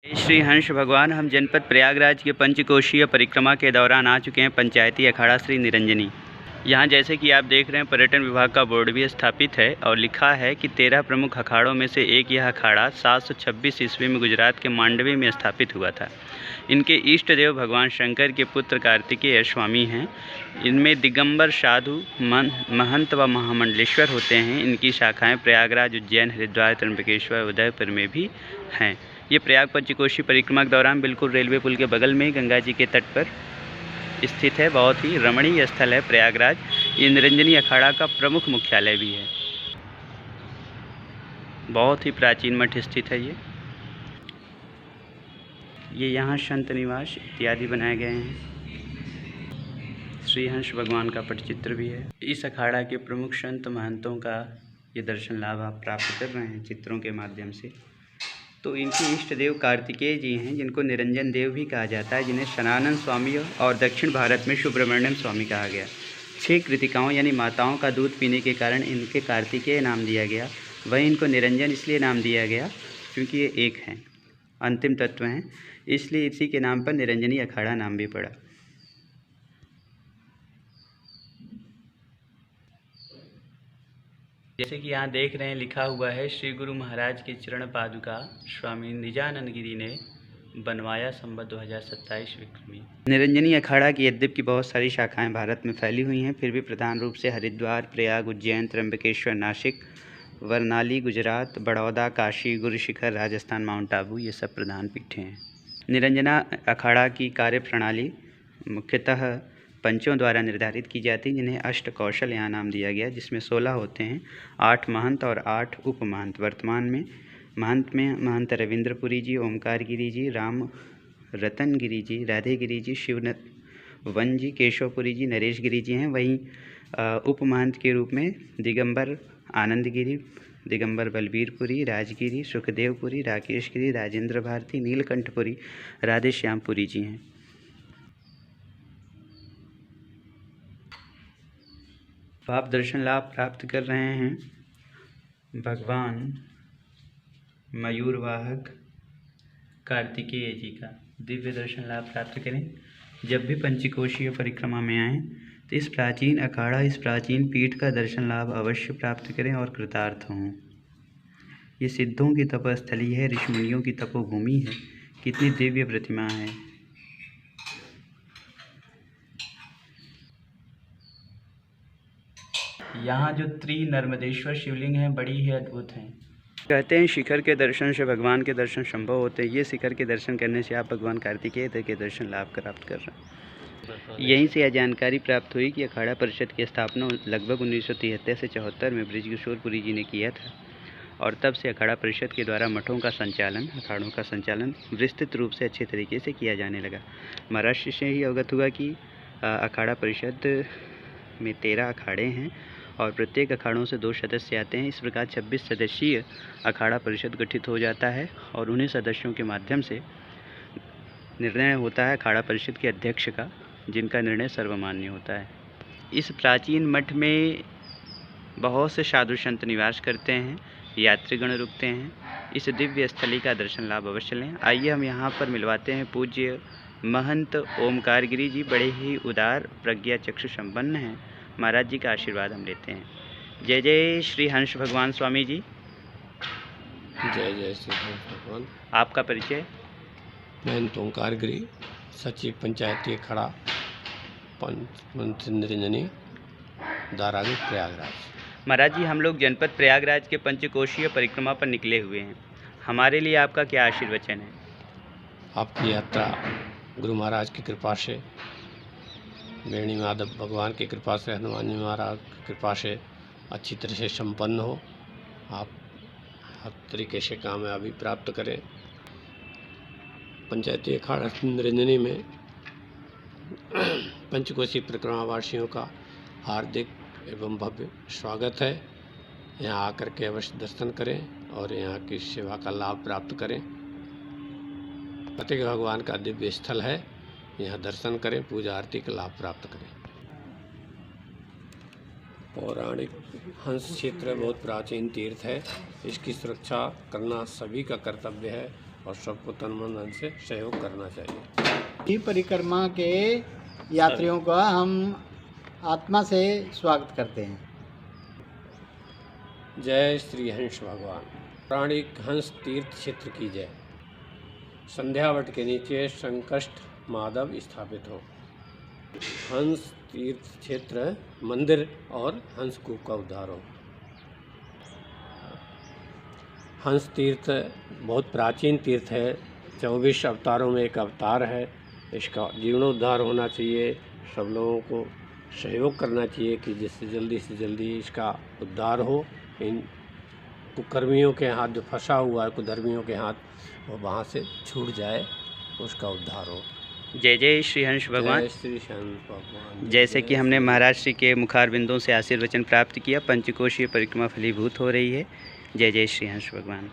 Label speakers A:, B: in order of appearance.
A: श्री हंस भगवान, हम जनपद प्रयागराज के पंचकोशीय परिक्रमा के दौरान आ चुके हैं पंचायती अखाड़ा श्री निरंजनी। यहाँ जैसे कि आप देख रहे हैं पर्यटन विभाग का बोर्ड भी स्थापित है और लिखा है कि 13 प्रमुख अखाड़ों में से एक यह अखाड़ा 726 ईस्वी में गुजरात के मांडवी में स्थापित हुआ था। इनके इष्ट देव भगवान शंकर के पुत्र कार्तिकेय स्वामी हैं। इनमें दिगंबर साधु महंत व महामंडलेश्वर होते हैं। इनकी शाखाएं प्रयागराज, उज्जैन, हरिद्वार, त्र्यंबकेश्वर, उदयपुर में भी हैं। ये प्रयाग पंचकोशी परिक्रमा के दौरान बिल्कुल रेलवे पुल के बगल में गंगा जी के तट पर स्थित है। बहुत ही रमणीय स्थल है प्रयागराज। ये निरंजनी अखाड़ा का प्रमुख मुख्यालय भी है। बहुत ही प्राचीन मठ स्थित है ये यहाँ संत निवास इत्यादि बनाए गए हैं। श्री हंस भगवान का पटचित्र भी है। इस अखाड़ा के प्रमुख संत महंतों का ये दर्शन लाभ आप प्राप्त कर रहे हैं चित्रों के माध्यम से। तो इनके इष्ट देव कार्तिकेय जी हैं, जिनको निरंजन देव भी कहा जाता है, जिन्हें सनातन स्वामी और दक्षिण भारत में सुब्रमण्यम स्वामी कहा गया। 6 कृतिकाओं यानी माताओं का दूध पीने के कारण इनके कार्तिकेय नाम दिया गया। वहीं इनको निरंजन इसलिए नाम दिया गया क्योंकि ये एक हैं, अंतिम तत्व हैं, इसलिए इसी के नाम पर निरंजनी अखाड़ा नाम भी पड़ा। जैसे कि यहाँ देख रहे हैं लिखा हुआ है, श्री गुरु महाराज के चरण पादुका स्वामी निजानंद गिरी ने बनवाया संवत 2027 विक्रमी। निरंजनी अखाड़ा की यद्यपि बहुत सारी शाखाएं भारत में फैली हुई हैं, फिर भी प्रधान रूप से हरिद्वार, प्रयाग, उज्जैन, त्र्यंबकेश्वर, नासिक, वाराणसी, गुजरात, बड़ौदा, काशी, गुरुशिखर, राजस्थान, माउंट आबू ये सब प्रधान पीठें हैं। निरंजना अखाड़ा की कार्य प्रणाली मुख्यतः पंचों द्वारा निर्धारित की जाती, जिन्हें अष्ट कौशल यहाँ नाम दिया गया, जिसमें 16 होते हैं, 8 महंत और 8 उप महंत। वर्तमान में महंत में महंत रविंद्रपुरी जी, ओमकार गिरी जी, राम रतन गिरी जी, राधे गिरी जी, शिववन जी, केशवपुरी जी, नरेश गिरी जी हैं। वहीं उप महंत के रूप में दिगंबर आनंद गिरी, दिगंबर बलबीरपुरी, राजगिरी, सुखदेवपुरी, राकेश गिरी, राजेंद्र भारती, नीलकंठपुरी, राधे श्यामपुरी जी हैं। आप दर्शन लाभ प्राप्त कर रहे हैं भगवान मयूरवाहक कार्तिकेय जी का। दिव्य दर्शन लाभ प्राप्त करें। जब भी पंचकोशीय परिक्रमा में आएँ तो इस प्राचीन अखाड़ा, इस प्राचीन पीठ का दर्शन लाभ अवश्य प्राप्त करें और कृतार्थ हों। ये सिद्धों की तपस्थली है, ऋषिमुनियों की तपोभूमि है। कितनी दिव्य प्रतिमा है। यहाँ जो त्रिनर्मदेश्वर शिवलिंग हैं बड़ी ही अद्भुत हैं। कहते हैं शिखर के दर्शन से भगवान के दर्शन संभव होते हैं। ये शिखर के दर्शन करने से आप भगवान कार्तिकेय के दर्शन लाभ प्राप्त कर रहे हैं। यहीं से यह जानकारी प्राप्त हुई कि अखाड़ा परिषद की स्थापना लगभग 1973 से 74 में बृजकिशोरपुरी जी ने किया था और तब से अखाड़ा परिषद के द्वारा मठों का संचालन, अखाड़ों का संचालन विस्तृत रूप से अच्छे तरीके से किया जाने लगा। महाराज से ही अवगत हुआ कि अखाड़ा परिषद में 13 अखाड़े हैं और प्रत्येक अखाड़ों से 2 सदस्य आते हैं। इस प्रकार 26 सदस्यीय अखाड़ा परिषद गठित हो जाता है और उन्हीं सदस्यों के माध्यम से निर्णय होता है अखाड़ा परिषद के अध्यक्ष का, जिनका निर्णय सर्वमान्य होता है। इस प्राचीन मठ में बहुत से साधु संत निवास करते हैं, यात्रीगण रुकते हैं। इस दिव्य स्थली का दर्शन लाभ अवश्य लें। आइए हम यहाँ पर मिलवाते हैं पूज्य महंत ओमकार गिरी जी। बड़े ही उदार प्रज्ञा चक्षु संपन्न हैं। महाराज जी का आशीर्वाद हम लेते हैं। जय जय श्री हंस भगवान स्वामी जी।
B: जय जय श्री हंस भगवान।
A: आपका परिचय?
B: महंत ओमकार गिरी, सचिव पंचायती अखाड़ा पंच निरंजनी, दारागढ़, प्रयागराज।
A: महाराज जी, हम लोग जनपद प्रयागराज के पंचकोशीय परिक्रमा पर निकले हुए हैं। हमारे लिए आपका क्या आशीर्वचन है?
B: आपकी यात्रा गुरु महाराज की कृपा से, वेणी माधव भगवान की कृपा से, हनुमान जी महाराज की कृपा से अच्छी तरह से संपन्न हो। आप हर तरीके से कामयाबी प्राप्त करें। पंचायती अखाड़ा निरंजनी में पंचकोशी परिक्रमा वासियों का हार्दिक एवं भव्य स्वागत है। यहाँ आकर के अवश्य दर्शन करें और यहाँ की सेवा का लाभ प्राप्त करें। कार्तिक भगवान का दिव्य स्थल है, यहाँ दर्शन करें, पूजा आरती का लाभ प्राप्त करें। पौराणिक हंस क्षेत्र बहुत प्राचीन तीर्थ है। इसकी सुरक्षा करना सभी का कर्तव्य है। और सबको तन मन धन से सहयोग करना चाहिए।
C: ये परिक्रमा के यात्रियों का हम आत्मा से स्वागत करते हैं।
B: जय श्री हंस भगवान। पौराणिक हंस तीर्थ क्षेत्र की जय। संध्यावट के नीचे संकष्ट माधव स्थापित हो। हंस तीर्थ क्षेत्र मंदिर और हंस कूप का उद्धार हो। हंस तीर्थ बहुत प्राचीन तीर्थ है, 24 अवतारों में एक अवतार है। इसका जीर्णोद्धार होना चाहिए। सब लोगों को सहयोग करना चाहिए कि जिससे जल्दी से जल्दी इसका उद्धार हो। इन कुकर्मियों के हाथ जो फंसा हुआ है, कुधर्मियों के हाथ, वो वहाँ से छूट जाए, उसका उद्धार हो।
A: जय जय श्री हंस भगवान।
B: जय श्री हंस भगवान।
A: जैसे कि हमने महाराज श्री के मुखारबिंदों से आशीर्वचन प्राप्त किया, पंचकोशीय परिक्रमा फलीभूत हो रही है। जय जय श्री हंस भगवान।